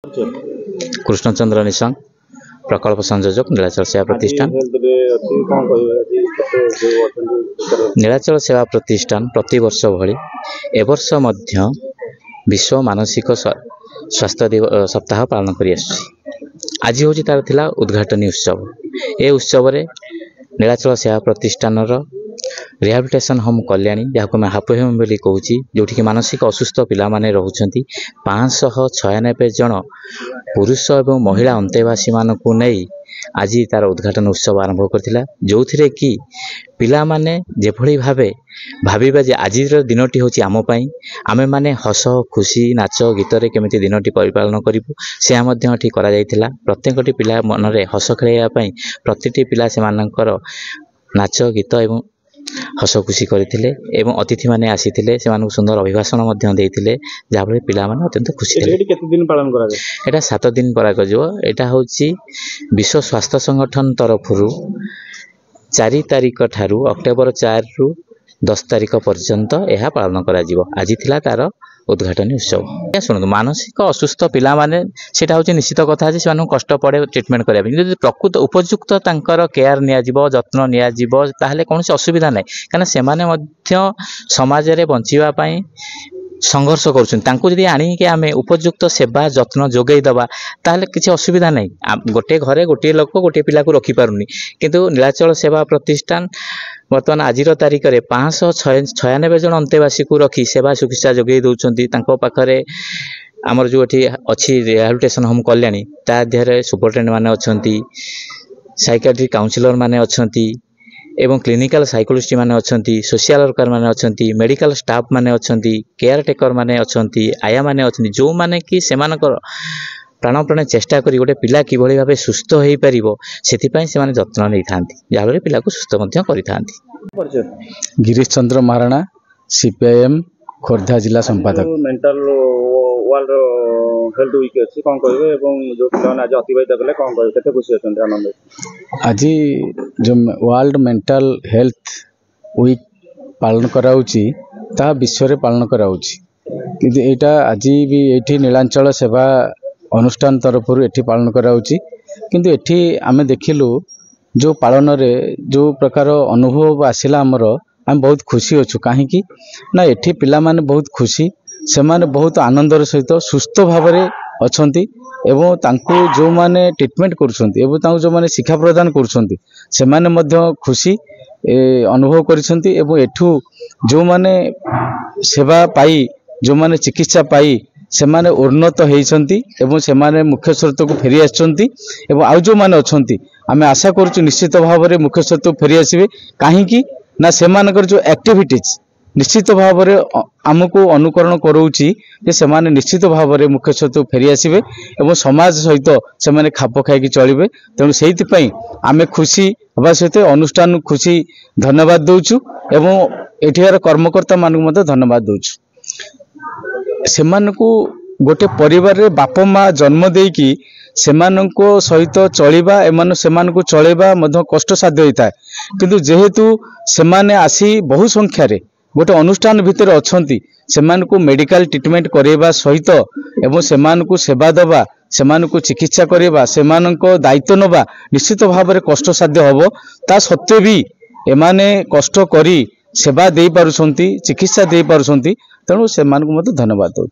कृष्णचंद्र निशंक प्रकल्प संयोजक नीलाचल सेवा प्रतिष्ठान। नीलाचल सेवा प्रतिष्ठान प्रति वर्ष भली ए वर्ष मध्य विश्व मानसिक स्वास्थ्य सप्ताह पालन करी आज हूँ तार थिला उद्घाटनी उत्सव। ए उत्सव रे नीलाचल सेवा प्रतिष्ठान रिहाबिलिटेशन होम कल्याणी जहाँ मैं हापु होम बोली कहूँ जो मानसिक असुस्थ पिला माने रहउछंती 596 जन पुरुष और महिला अंतेवासी मानकु नहीं आज तार उद्घाटन उत्सव आरंभ करथिला जो थिरे कि पिला माने जेभली भावे भाविबा जे आज दिनटी होची आम पई आमे माने हस खुशी नाच गीत रे केमिति दिनटी परिपालन करिवु से मध्य ठीक करा जायथिला। प्रत्येकटी पिला मन रे हस खेलैया पई प्रतिटी पिला से मानकर नाच गीत एवं हस खुशी करथिले एवं अतिथि माने आसीथिले से मानक सुंदर अभिभाषण मध्य देइथिले जाबरे पिला माने अत्यंत खुशी थिले। केते दिन पालन करा जाय? एटा 7 दिन करा गजो। एटा होची विश्व स्वास्थ्य संगठन तरफरु 4 तारिख ठारू अक्टोबर 4 रु 10 तारिख पर्यंत यह पालन करा जिवो। आज थिला तार उद्घाटनी उत्सव। या सुनନ୍ତୁ मानसिक असुस्थ पिला माने सेटा होची निश्चित कथा जे सेमानु कष्ट पड़े ट्रीटमेंट करिया यदि प्रकृत उपयुक्त तांकर केयर निया जिवो जत्न निया जिवो ताहले कोनोसी असुविधा नै कारण सेमाने मध्य समाज रे बंचिबा पई संघर्ष करुछन तांको जदि आनी के आमे उपयुक्त सेवा जत्न जोगै दबा ताहले किछि असुविधा नै। गोटे घरे गोटे लोक गोटे पिला को रखि पारुनी किंतु नीलाचल सेवा प्रतिष्ठान बर्तमान आज तारिख में 596 जन अंतेवासी को रखी सेवा चिकित्सा जोगे दौरान पाखरे आमर जो अच्छी रिहाबिलिटेशन होम कल्याणी ता देहरे सुपरटेंडेंट माने अछंती साइकियाट्रिक काउंसिलर माने अछंती एवं क्लिनिकल साइकोलॉजिस्ट माने अछंती सोशल वर्कर माने अछंती मेडिकल स्टाफ माने अछंती केयर टेकर माने अछंती आया माने अछंती जो माने कि सेमानकर प्राणप्राण चेष्टा करी गोटे पिला किभली भावे सुस्थ हो पारिबो सेथिपई से माने जत्न नै थांती जाबरे पिला को सुस्थ मध्य करि थांती। गिरीश चंद्र महाराणा सीपीआईएम खोर्धा जिला संपादक। मेंटल वर्ल्ड हेल्थ वीक अछि कोन कहबे एवं जो पिलान आज अतिबाहित कले कोन कहबे केते खुशी अछन आनंद आज जो वर्ल्ड मेंटल हेल्थ वीक पालन कराउची ता विश्व रे पालन कराउची किंतु एटा आज भी एठी नीलांचल सेवा अनुष्ठान तरफ एठी पालन कराउची किंतु एठी आमे देखिलु जो पालन रे जो प्रकार अनुभव आसिला हमर हम बहुत खुशी अच्छु कहीं ना एठी पिला माने बहुत खुशी से माने बहुत आनंदर सहित सुस्थ भाव अछंती एवं तांको जो माने ट्रीटमेंट करुछंती एवं तांको जो माने शिक्षा प्रदान करुछंती से माने मध्य खुशी अनुभव करिसंती एवं एठू जो माने सेवा पाई जो माने चिकित्सा पाई से माने उन्नत होइछंती एवं से माने मुख्य स्रोत को फेरी आछंती एवं आउ जो माने अछंती आमे आशा करूछु निश्चित भाव रे मुख्य स्रोत को फेरी आसीबे काहेकि ना से मानकर जो एक्टिविटीज निश्चित भाव रे हमको अनुकरण करूची जे से माने निश्चित भाव रे मुख्य स्रोत को फेरी आसीबे एवं समाज सहित से माने खाप खाई चलिबे तेणु सेहित पई आमे खुशी हबा सहित अनुष्ठान खुशी धन्यवाद दउछु एवं एठियार कर्मकर्ता मानक मते धन्यवाद दउछु। सेमानकु गोटे परिवार रे बाप माँ जन्म देकी सेमानको सहित चलिबा एमान सेमानकु चलेबा मध्य कष्ट साध्य होता किंतु जेहेतु सेमाने आसी बहु संख्या रे गोटे अनुष्ठान भितर अछंती सेमानकु मेडिकल ट्रीटमेंट करेबा सहित एवं सेमानकु सेवा दबा सेमानकु चिकित्सा करेबा सेमानको दायित्व नबा निश्चित भाव रे कष्ट साध्य हबो ता सत्वे भी एमाने कष्ट करी सेवा दे पारुछंती चिकित्सा दे पारुछंती तेणु से धन्यवाद दूँ।